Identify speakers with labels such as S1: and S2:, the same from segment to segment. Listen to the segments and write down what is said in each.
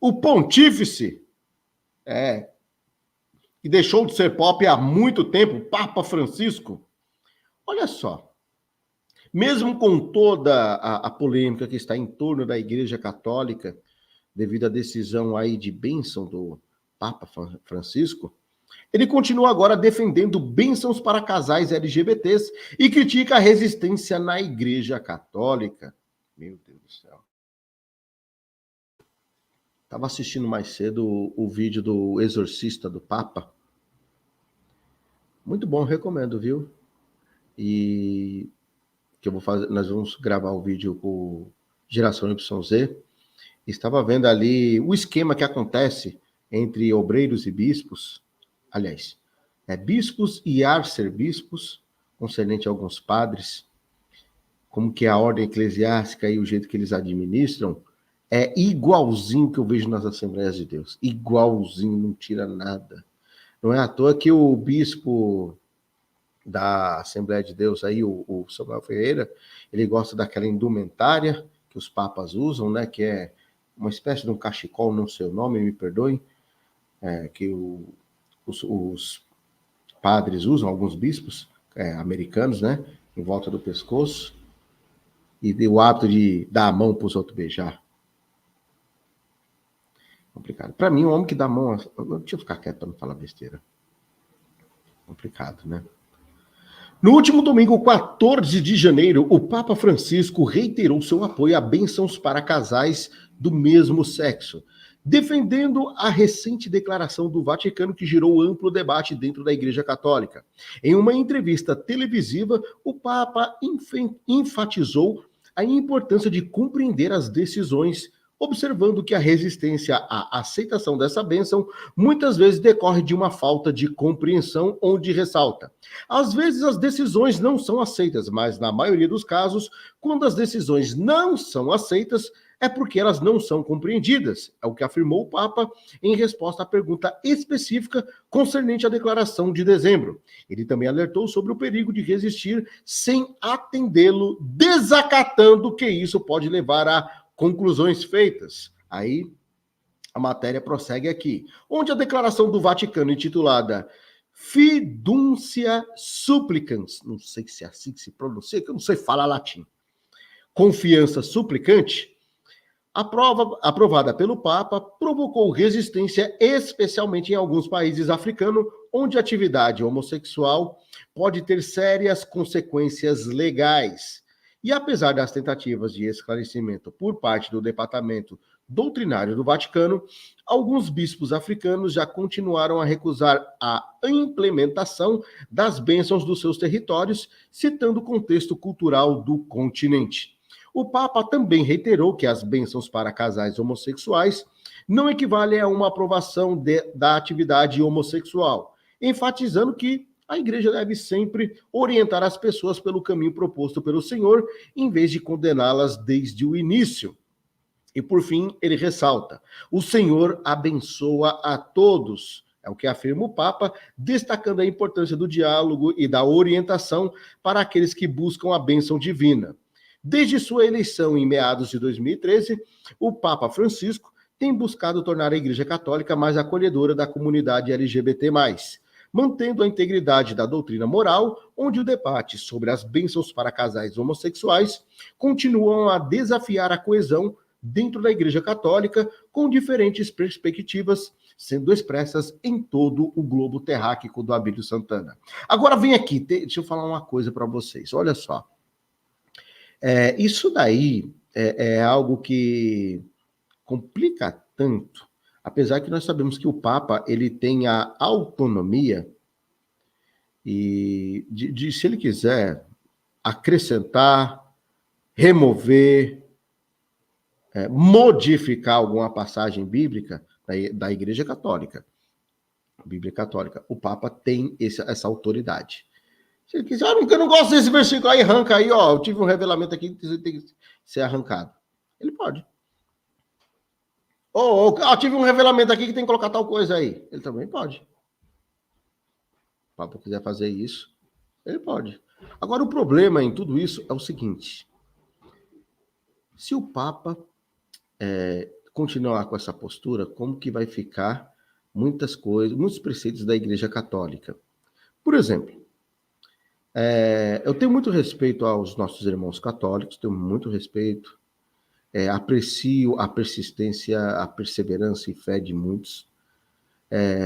S1: O pontífice, que deixou de ser pop há muito tempo, Papa Francisco, olha só, mesmo com toda a polêmica que está em torno da Igreja Católica, devido à decisão aí de bênção do Papa Francisco, ele continua agora defendendo bênçãos para casais LGBTs e critica a resistência na Igreja Católica. Meu Deus do céu. Estava assistindo mais cedo o vídeo do Exorcista do Papa. Muito bom, recomendo, viu? E que eu vou fazer, nós vamos gravar o vídeo com Geração YZ. Estava vendo ali o esquema que acontece entre obreiros e bispos. Aliás, bispos e arcebispos, concernente a alguns padres, como que a ordem eclesiástica e o jeito que eles administram, é igualzinho que eu vejo nas Assembleias de Deus. Igualzinho, não tira nada. Não é à toa que o bispo da Assembleia de Deus, aí, o Samuel Ferreira, ele gosta daquela indumentária que os papas usam, né, que é uma espécie de um cachecol, não sei o nome, me perdoem, que os padres usam, alguns bispos americanos, né, em volta do pescoço, e o hábito de dar a mão para os outros beijar. Complicado. Para mim, um homem que dá a mão... Deixa eu ficar quieto para não falar besteira. Complicado, né? No último domingo, 14 de janeiro, o Papa Francisco reiterou seu apoio a bênçãos para casais do mesmo sexo, defendendo a recente declaração do Vaticano que gerou amplo debate dentro da Igreja Católica. Em uma entrevista televisiva, o Papa enfatizou a importância de compreender as decisões, observando que a resistência à aceitação dessa bênção muitas vezes decorre de uma falta de compreensão, onde ressalta: às vezes as decisões não são aceitas, mas na maioria dos casos, quando as decisões não são aceitas, é porque elas não são compreendidas. É o que afirmou o Papa em resposta à pergunta específica concernente à declaração de dezembro. Ele também alertou sobre o perigo de resistir sem atendê-lo, desacatando que isso pode levar a conclusões feitas. Aí a matéria prossegue aqui, onde a declaração do Vaticano intitulada Fiducia Supplicans, não sei se é assim que se pronuncia, que eu não sei falar latim, confiança suplicante, aprovada pelo Papa, provocou resistência, especialmente em alguns países africanos, onde a atividade homossexual pode ter sérias consequências legais. E apesar das tentativas de esclarecimento por parte do Departamento Doutrinário do Vaticano, alguns bispos africanos já continuaram a recusar a implementação das bênçãos dos seus territórios, citando o contexto cultural do continente. O Papa também reiterou que as bênçãos para casais homossexuais não equivalem a uma aprovação da atividade homossexual, enfatizando que a Igreja deve sempre orientar as pessoas pelo caminho proposto pelo Senhor, em vez de condená-las desde o início. E, por fim, ele ressalta: o Senhor abençoa a todos. É o que afirma o Papa, destacando a importância do diálogo e da orientação para aqueles que buscam a bênção divina. Desde sua eleição em meados de 2013, o Papa Francisco tem buscado tornar a Igreja Católica mais acolhedora da comunidade LGBT+, mantendo a integridade da doutrina moral, onde o debate sobre as bênçãos para casais homossexuais continuam a desafiar a coesão dentro da Igreja Católica, com diferentes perspectivas sendo expressas em todo o globo terráqueo do Abílio Santana. Agora vem aqui, deixa eu falar uma coisa para vocês, olha só. Isso daí é algo que complica tanto, apesar que nós sabemos que o Papa ele tem a autonomia e de se ele quiser acrescentar, remover, modificar alguma passagem bíblica da Igreja Católica, Bíblia Católica, o Papa tem essa autoridade. Se ele quiser, eu não gosto desse versículo aí, arranca aí, ó, eu tive um revelamento aqui que tem que ser arrancado. Ele pode. Tive um revelamento aqui que tem que colocar tal coisa aí. Ele também pode. O Papa quiser fazer isso, ele pode. Agora, o problema em tudo isso é o seguinte: se o Papa continuar com essa postura, como que vai ficar muitas coisas, muitos preceitos da Igreja Católica. Por exemplo, eu tenho muito respeito aos nossos irmãos católicos, tenho muito respeito, aprecio a persistência, a perseverança e fé de muitos.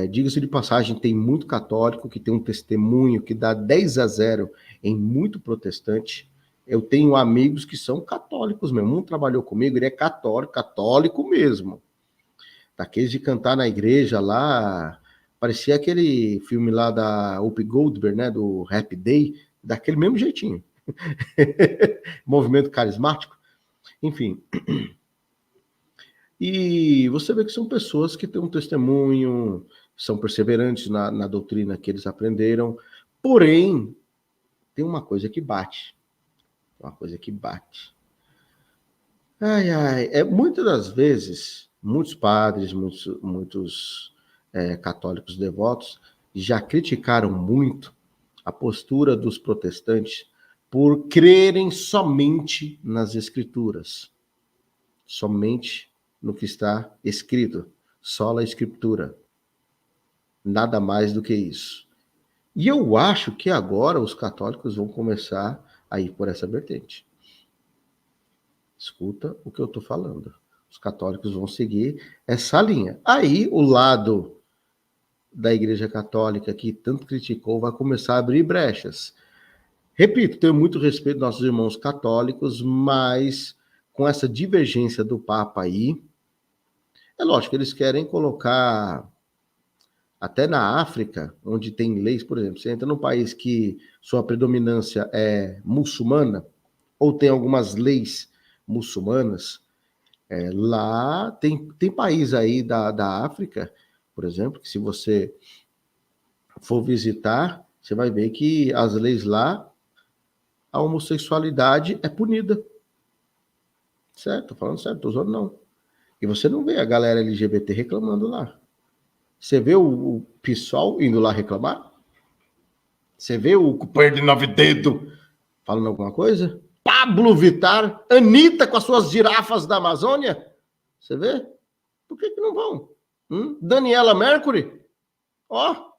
S1: Diga-se de passagem, tem muito católico que tem um testemunho que dá 10-0 em muito protestante. Eu tenho amigos que são católicos mesmo. Um trabalhou comigo, ele é católico, católico mesmo. Daqueles de cantar na igreja lá, parecia aquele filme lá da Whoopi Goldberg, né, do Happy Day, daquele mesmo jeitinho. Movimento carismático. Enfim. E você vê que são pessoas que têm um testemunho, são perseverantes na doutrina que eles aprenderam, porém, tem uma coisa que bate. Uma coisa que bate. Muitas das vezes, muitos padres, muitos católicos devotos já criticaram muito a postura dos protestantes por crerem somente nas escrituras. Somente no que está escrito, sola escritura. Nada mais do que isso. E eu acho que agora os católicos vão começar a ir por essa vertente. Escuta o que eu estou falando. Os católicos vão seguir essa linha. Aí o lado da Igreja Católica, que tanto criticou, vai começar a abrir brechas. Repito, tenho muito respeito dos nossos irmãos católicos, mas com essa divergência do Papa aí, é lógico que eles querem colocar, até na África, onde tem leis, por exemplo, você entra num país que sua predominância é muçulmana, ou tem algumas leis muçulmanas, lá tem país aí da África, por exemplo, que se você for visitar, você vai ver que as leis lá, a homossexualidade é punida. Certo? Tô falando certo, tô zoando não. E você não vê a galera LGBT reclamando lá. Você vê o PSOL indo lá reclamar? Você vê o companheiro de 9 dedos falando alguma coisa? Pablo Vittar, Anitta com as suas girafas da Amazônia? Você vê? Por que não vão? Daniela Mercury? Ó,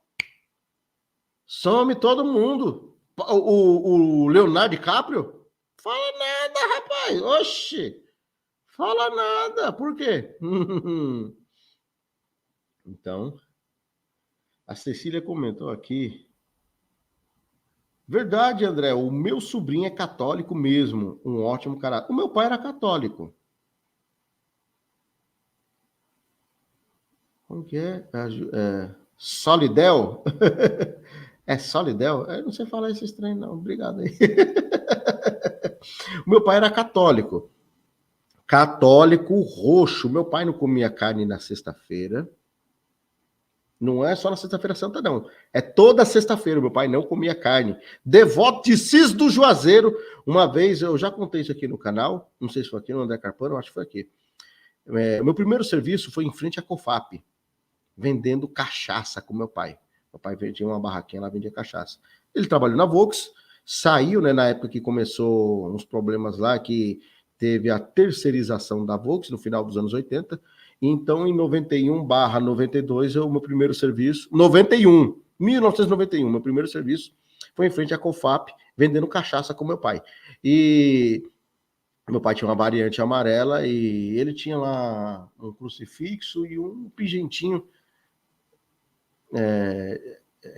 S1: some todo mundo. O Leonardo DiCaprio? Fala nada, rapaz. Oxi. Fala nada. Por quê? Então, a Cecília comentou aqui. Verdade, André. O meu sobrinho é católico mesmo. Um ótimo caráter. O meu pai era católico. Como que é? Solidel? É Solidel? Eu não sei falar esse estranho, não. Obrigado aí. O meu pai era católico. Católico roxo. Meu pai não comia carne na sexta-feira. Não é só na sexta-feira santa, não. É toda sexta-feira. Meu pai não comia carne. Devoto de Cis do Juazeiro. Uma vez, eu já contei isso aqui no canal. Não sei se foi aqui no André Carpano, acho que foi aqui. Meu primeiro serviço foi em frente à Cofap, vendendo cachaça com meu pai. Meu pai tinha uma barraquinha lá, vendia cachaça. Ele trabalhou na Volks, saiu, né, na época que começou uns problemas lá, que teve a terceirização da Volks no final dos anos 80. Então, em 91/92, o meu primeiro serviço, 1991, meu primeiro serviço foi em frente à Cofap, vendendo cachaça com meu pai. E meu pai tinha uma variante amarela e ele tinha lá um crucifixo e um pigentinho,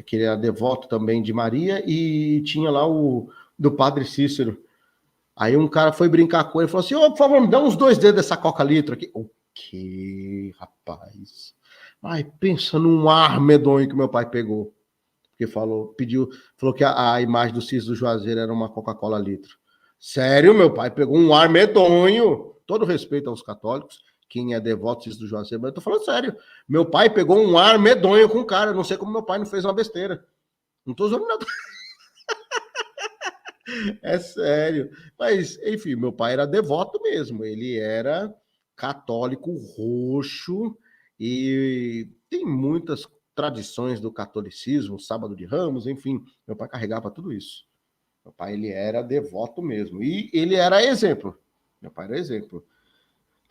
S1: que ele era devoto também de Maria, e tinha lá o do Padre Cícero. Aí um cara foi brincar com ele e falou assim: por favor, me dá uns 2 dedos dessa coca litro aqui. O quê, rapaz? Ai, pensa num ar medonho que meu pai pegou. Porque falou que a imagem do Cícero do Juazeiro era uma Coca-Cola litro. Sério, meu pai pegou um ar medonho. Todo respeito aos católicos, quem é devoto do Juazeiro, mas eu tô falando sério. Meu pai pegou um ar medonho com o cara. Não sei como meu pai não fez uma besteira. Não tô usando nada. É sério. Mas, enfim, meu pai era devoto mesmo. Ele era católico roxo e tem muitas tradições do catolicismo, sábado de Ramos, enfim. Meu pai carregava tudo isso. Meu pai, ele era devoto mesmo. E ele era exemplo. Meu pai era exemplo.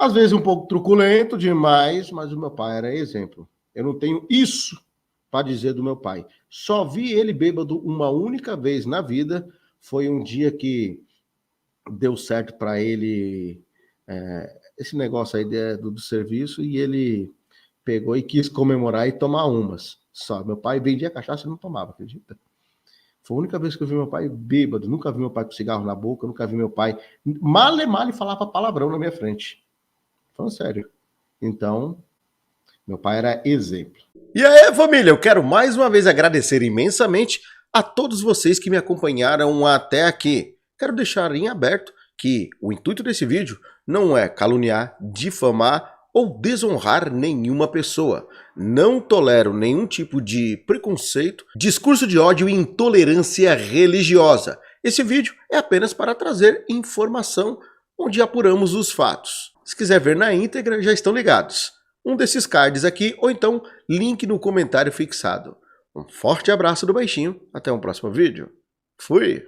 S1: Às vezes um pouco truculento demais, mas o meu pai era exemplo. Eu não tenho isso para dizer do meu pai. Só vi ele bêbado uma única vez na vida. Foi um dia que deu certo para ele esse negócio aí do serviço e ele pegou e quis comemorar e tomar umas. Só. Meu pai vendia cachaça e não tomava, acredita? Foi a única vez que eu vi meu pai bêbado. Nunca vi meu pai com cigarro na boca, nunca vi meu pai male falava palavrão na minha frente. Falando sério. Então, meu pai era exemplo.
S2: E aí, família, eu quero mais uma vez agradecer imensamente a todos vocês que me acompanharam até aqui. Quero deixar em aberto que o intuito desse vídeo não é caluniar, difamar ou desonrar nenhuma pessoa. Não tolero nenhum tipo de preconceito, discurso de ódio e intolerância religiosa. Esse vídeo é apenas para trazer informação onde apuramos os fatos. Se quiser ver na íntegra, já estão ligados. Um desses cards aqui, ou então link no comentário fixado. Um forte abraço do Baixinho, até um próximo vídeo. Fui!